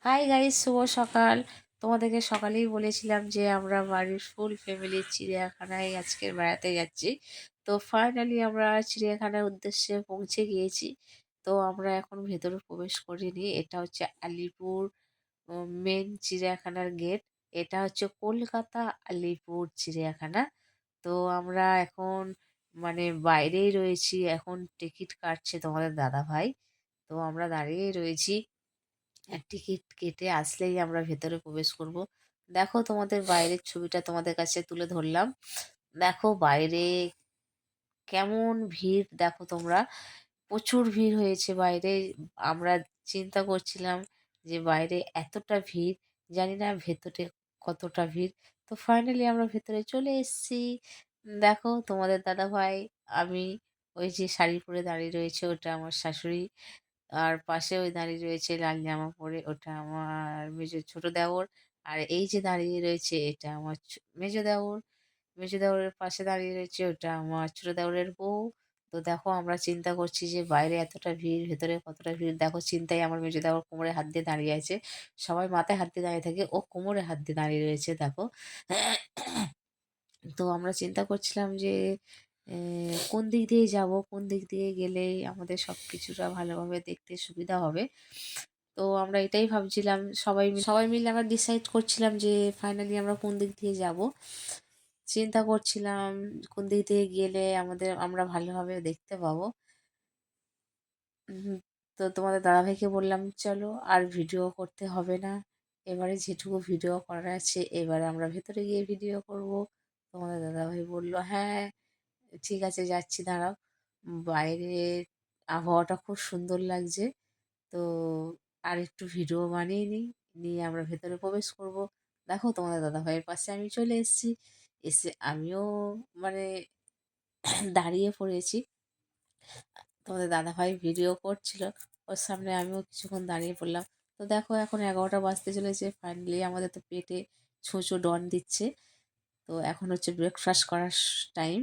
Hi guys, শুভ সকাল। তোমাদেরকে সকালেই বলেছিলাম যে আমরা বাড়ির ফুল ফ্যামিলি চিড়িয়াখানায় আজকে বেড়াতে যাচ্ছি। তো ফাইনালি আমরা চিড়িয়াখানার উদ্দেশ্যে পৌঁছে গিয়েছি। তো আমরা এখন ভেতরে প্রবেশ করিনি। এটা হচ্ছে আলিপুর মেন চিড়িয়াখানার গেট। এটা হচ্ছে কলকাতা আলিপুর চিড়িয়াখানা। তো আমরা এখন বাইরেই রয়েছি। এখন টিকিট কাটছে তোমাদের দাদা ভাই। তো আমরা দাঁড়িয়েই রয়েছি। টিকিট কেটে আসলেই আমরা ভেতরে প্রবেশ করব। দেখো তোমাদের বাইরের ছবিটা তোমাদের কাছে তুলে ধরলাম। দেখো বাইরে কেমন ভিড় দেখো তোমরা। প্রচুর ভিড় হয়েছে বাইরে। আমরা চিন্তা করছিলাম যে বাইরে এতটা ভিড়, জানি না ভেতরে কতটা ভিড়। তো ফাইনালি আমরা ভেতরে চলে এসেছি। দেখো তোমাদের দাদা ভাই, আমি, ওই যে শাড়ি পরে দাঁড়িয়ে রয়েছে ওটা আমার শাশুড়ি। আর পাশে ওই দাঁড়িয়ে রয়েছে লাল জামা পরে, ওটা আমার ছোট দেওর। আর এই যে দাঁড়িয়ে রয়েছে এটা আমার মেজো দেওর। মেজো দেওরের পাশে দাঁড়িয়ে রয়েছে ওটা আমার ছোট দেওরের বউ। তো দেখো আমরা চিন্তা করছি যে বাইরে এতটা ভিড়, ভেতরে কতটা ভিড়। দেখো চিন্তায় আমার মেজো দেওর কোমরে হাত দিয়ে দাঁড়িয়ে আছে। সবাই মাথায় হাত দিয়ে দাঁড়িয়ে থাকে, ও কোমরে হাত দিয়ে দাঁড়িয়ে রয়েছে দেখো। তো আমরা চিন্তা করছিলাম যে কোন দিক দিয়ে যাব, কোন দিক দিয়ে গেলে আমাদের সব কিছুটা ভালোভাবে দেখতে সুবিধা হবে। তো আমরা এটাই ভাবছিলাম, সবাই মিলে আমরা ডিসাইড করছিলাম যে ফাইনালি আমরা কোন দিক দিয়ে যাব। চিন্তা করছিলাম কোন দিক দিয়ে গেলে আমরা ভালোভাবে দেখতে পাবো। উম, তো তোমাদের দাদাভাইকে বললাম চলো আর ভিডিও করতে হবে না, এবারে যেটুকু ভিডিও করার আছে এবারে আমরা ভেতরে গিয়ে ভিডিও করব। তোমাদের দাদাভাই বলল হ্যাঁ ঠিক আছে, যাচ্ছি দাঁড়াও। বাইরে আবহাওয়াটা খুব সুন্দর লাগছে। তো আর একটু ভিডিও বানিয়ে নিই, নিয়ে আমরা ভেতরে প্রবেশ করব। দেখো তোমাদের দাদাভাইয়ের পাশে আমি চলে এসেছি। এসে আমিও মানে দাঁড়িয়ে পড়েছি। তোমাদের দাদাভাই ভিডিও করছিল, ওর সামনে আমিও কিছুক্ষণ দাঁড়িয়ে পড়লাম। তো দেখো এখন 11টা বাজতে চলেছে। ফাইনালি আমাদের তো পেটে ছুঁচো ডন দিচ্ছে। তো এখন হচ্ছে ব্রেকফাস্ট করার টাইম।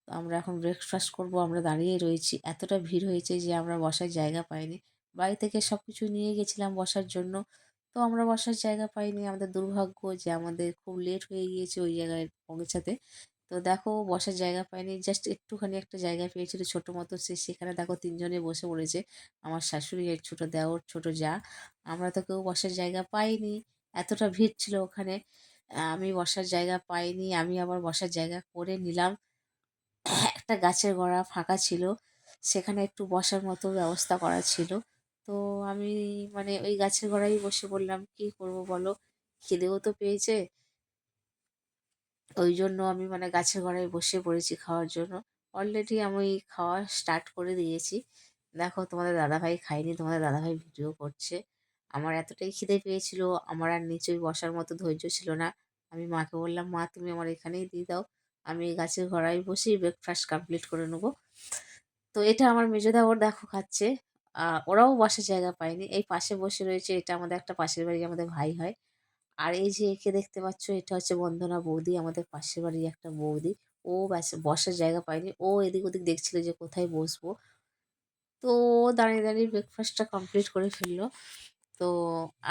তো আমরা এখন ব্রেকফাস্ট করব। আমরা দাঁড়িয়ে রয়েছি, এতটা ভিড় হয়েছে যে আমরা বসার জায়গা পাইনি। বাড়ি থেকে সব কিছু নিয়ে গেছিলাম বসার জন্য। তো আমরা বসার জায়গা পাইনি, আমাদের দুর্ভাগ্য যে আমাদের খুব লেট হয়ে গিয়েছে ওই জায়গায় পৌঁছাতে। তো দেখো বসার জায়গা পাইনি, জাস্ট একটুখানি একটা জায়গা পেয়েছিল ছোট মতো, সেখানে দেখো তিনজনে বসে পড়েছে। আমার শাশুড়ি, এর ছোট দেওর, ছোট যা। আমরা তো কেউ বসার জায়গা পাইনি, এতটা ভিড় ছিল ওখানে। আমি বসার জায়গা পাইনি, আমি আবার বসার জায়গা করে নিলাম। একটা গাছের গোড়া ফাঁকা ছিল, সেখানে একটু বসার মতো ব্যবস্থা করা ছিল। তো আমি ওই গাছের গোড়ায় বসে পড়লাম, কি করব বলো, খিদেও তো পেয়েছে। ওই জন্য আমি গাছের গোড়ায় বসে পড়েছি খাওয়ার জন্য। অলরেডি আমি খাওয়া স্টার্ট করে দিয়েছি। দেখো তোমাদের দাদাভাই খায়নি, তোমাদের দাদাভাই ভিডিও করছে। আমার এতটাই খিদে পেয়েছিল, আমার আর নিচে বসার মতো ধৈর্য ছিল না। আমি মাকে বললাম, মা তুমি আমার এখানেই দিয়ে দাও, আমি এই গাছের গোড়ায় বসেই ব্রেকফাস্ট কমপ্লিট করে নেবো। তো এটা আমার মেজো দেওর দেখো খাচ্ছে। ওরাও বসার জায়গা পায়নি, এই পাশে বসে রয়েছে। এটা আমাদের একটা পাশের বাড়ি, আমাদের ভাই হয়। আর এই যে একে দেখতে পাচ্ছ, এটা হচ্ছে বন্দনা বৌদি, আমাদের পাশের বাড়ির একটা বৌদি। ও বসার জায়গা পায়নি, ও এদিক ওদিক দেখছিল যে কোথায় বসবো। তো ও দাঁড়িয়ে দাঁড়িয়ে ব্রেকফাস্টটা কমপ্লিট করে ফেললো। তো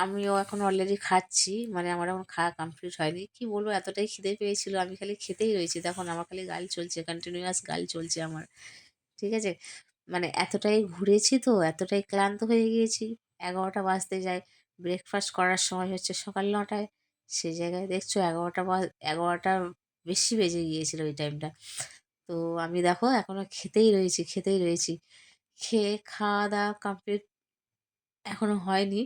আমিও এখন অলরেডি খাচ্ছি, আমার এখন খাওয়া কমপ্লিট হয়নি। কি বলবো, এতটাই খিদে পেয়েছিল, আমি খালি খেতেই রয়েছি। দেখুন আমার খালি গাল চলছে, কন্টিনিউয়াস গাল চলছে আমার। ঠিক আছে, এতটাই ঘুরেছি তো এতটাই ক্লান্ত হয়ে গিয়েছি। 11টা বাজতে যায়, ব্রেকফাস্ট করার সময় হচ্ছে সকাল 9টায়। সেই জায়গায় দেখছো 11টা বেশি বেজে গিয়েছিল ওই টাইমটা। তো আমি দেখো এখনো খেতেই রয়েছি। খেয়ে খাওয়া দাওয়া কমপ্লিট এখনো হয়নি।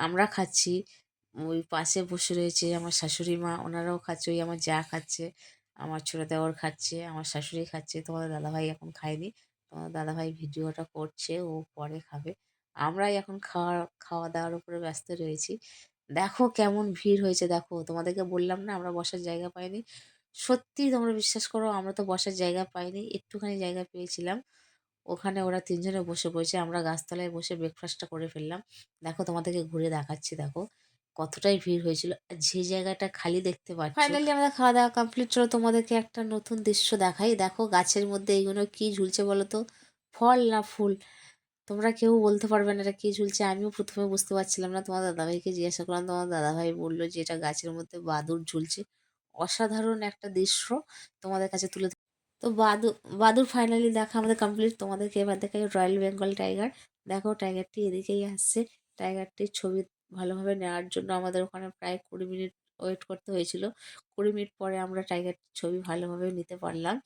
আমরা খাচ্ছি, ওই পাশে বসে রয়েছে আমার শাশুড়ি মা, ওনারাও খাচ্ছে। ওই আমার যা খাচ্ছে, আমার ছোট দেওর খাচ্ছে, আমার শাশুড়ি খাচ্ছে। তোমাদের দাদাভাই এখন খায়নি, তোমাদের দাদাভাই ভিডিওটা করছে, ও পরে খাবে। আমরাই এখন খাওয়া খাওয়া দাওয়ার উপরে ব্যস্ত রয়েছি। দেখো কেমন ভিড় হয়েছে, দেখো তোমাদেরকে বললাম না আমরা বসার জায়গা পাইনি। সত্যি তোমরা বিশ্বাস করো, আমরা তো বসার জায়গা পাইনি, একটুখানি জায়গা পেয়েছিলাম। ওখানে ওরা তিনজনে বসে পড়েছে, আমরা গাছতলায় বসে ব্রেকফাস্টটা করে ফেললাম। দেখো তোমাদেরকে ঘুরে দেখাচ্ছি, দেখো কতটাই ভিড় হয়েছিল। আর যে জায়গাটা খালি দেখতে পাচ্ছ, ফাইনালি আমাদের খাওয়া দাওয়া কমপ্লিট। হলো তোমাদেরকে একটা নতুন দৃশ্য দেখাই। দেখো গাছের মধ্যে এইগুলো কি ঝুলছে বলো তো, ফল না ফুল? তোমরা কেউ বলতে পারবে না এটা কি ঝুলছে। আমিও ১ম এ বুঝতে পারছিলাম না। তোমার দাদাভাইকে জিজ্ঞাসা করলাম। তোমার দাদাভাই বলল যে, "এটা গাছের মধ্যে বাদুড় ঝুলছে।" অসাধারণ একটা দৃশ্য তোমাদের কাছে তুলে তো বাদুড় ফাইনালি দেখা আমাদের কমপ্লিট। তোমাদেরকে এবার দেখাই রয়্যাল বেঙ্গল টাইগার। দেখো টাইগারটি এদিকেই আসছে। টাইগারটির ছবি ভালোভাবে নেওয়ার জন্য আমাদের ওখানে প্রায় ২০ মিনিট ওয়েট করতে হয়েছিল। ২০ মিনিট পরে আমরা টাইগারটির ছবি ভালোভাবে নিতে পারলাম।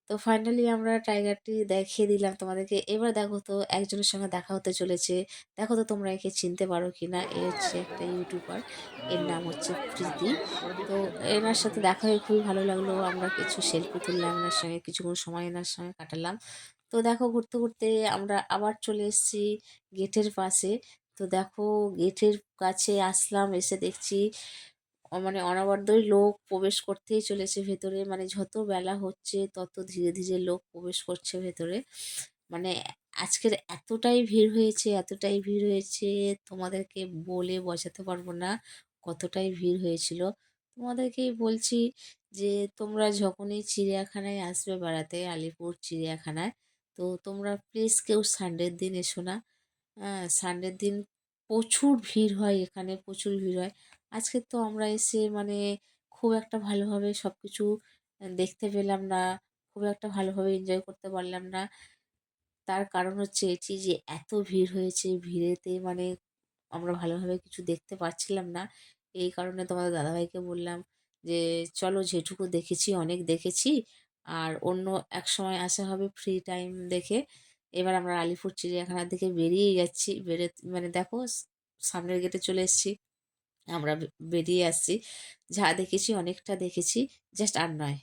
তো ফাইনালি আমরা টাইগারটি দেখিয়ে দিলাম তোমাদেরকে। এবার দেখো তো একজনের সঙ্গে দেখা হতে চলেছে। দেখো তো তোমরা একে চিনতে পারো কিনা? এ হচ্ছে একটা ইউটিউবার। এর নাম হচ্ছে প্রীতি। তো এনার সাথে দেখা হয়ে খুবই ভালো লাগলো। আমরা কিছু সেলফি তুললাম এনার সঙ্গে, কিছুক্ষণ সময় এনার সঙ্গে কাটালাম। তো দেখো ঘুরতে, ঘুরতে আমরা আবার চলে এসেছি গেটের পাশে। তো দেখো গেটের কাছে আসলাম, এসে দেখছি মানে অনবরতই লোক প্রবেশ করতেই চলেছে ভেতরে। মানে যত বেলা হচ্ছে তত ধীরে, ধীরে লোক প্রবেশ করছে ভেতরে। মানে আজকের এতটাই ভিড় হয়েছে, এতটাই ভিড় হয়েছে তোমাদেরকে বলে বোঝাতে পারব না কতটাই ভিড় হয়েছিল। তোমাদেরকেই বলছি যে তোমরা যখনই চিড়িয়াখানায় আসবে বেড়াতে, আলিপুর চিড়িয়াখানায়, তো তোমরা প্লিজ কেউ সানডের দিন এসো না। সানডের দিন প্রচুর ভিড় হয় এখানে, প্রচুর ভিড় হয়। আজকে তো আমরা এসে মানে খুব একটা ভালোভাবে সবকিছু দেখতে পেলাম না। খুব একটা ভালোভাবে এনজয় করতে পারলাম না। তার কারণ হচ্ছে এটি যে এত ভিড় হয়েছে, ভিড়েতে মানে আমরা ভালোভাবে কিছু দেখতে পাচ্ছিলাম না। এই কারণে তোমাদের দাদাভাইকে বললাম যে, "চলো যেটুকু দেখেছি অনেক দেখেছি। আর অন্য একসময় আসা হবে ফ্রি টাইম দেখে।" এবার আমরা আলিপুর চিড়িয়াখানার দিকে বেরিয়েই যাচ্ছি। মানে দেখো সামনের গেটে চলে এসেছি। আমরা বেরিয়ে আসছি। যা দেখেছি অনেকটা দেখেছি। জাস্ট আর নয়।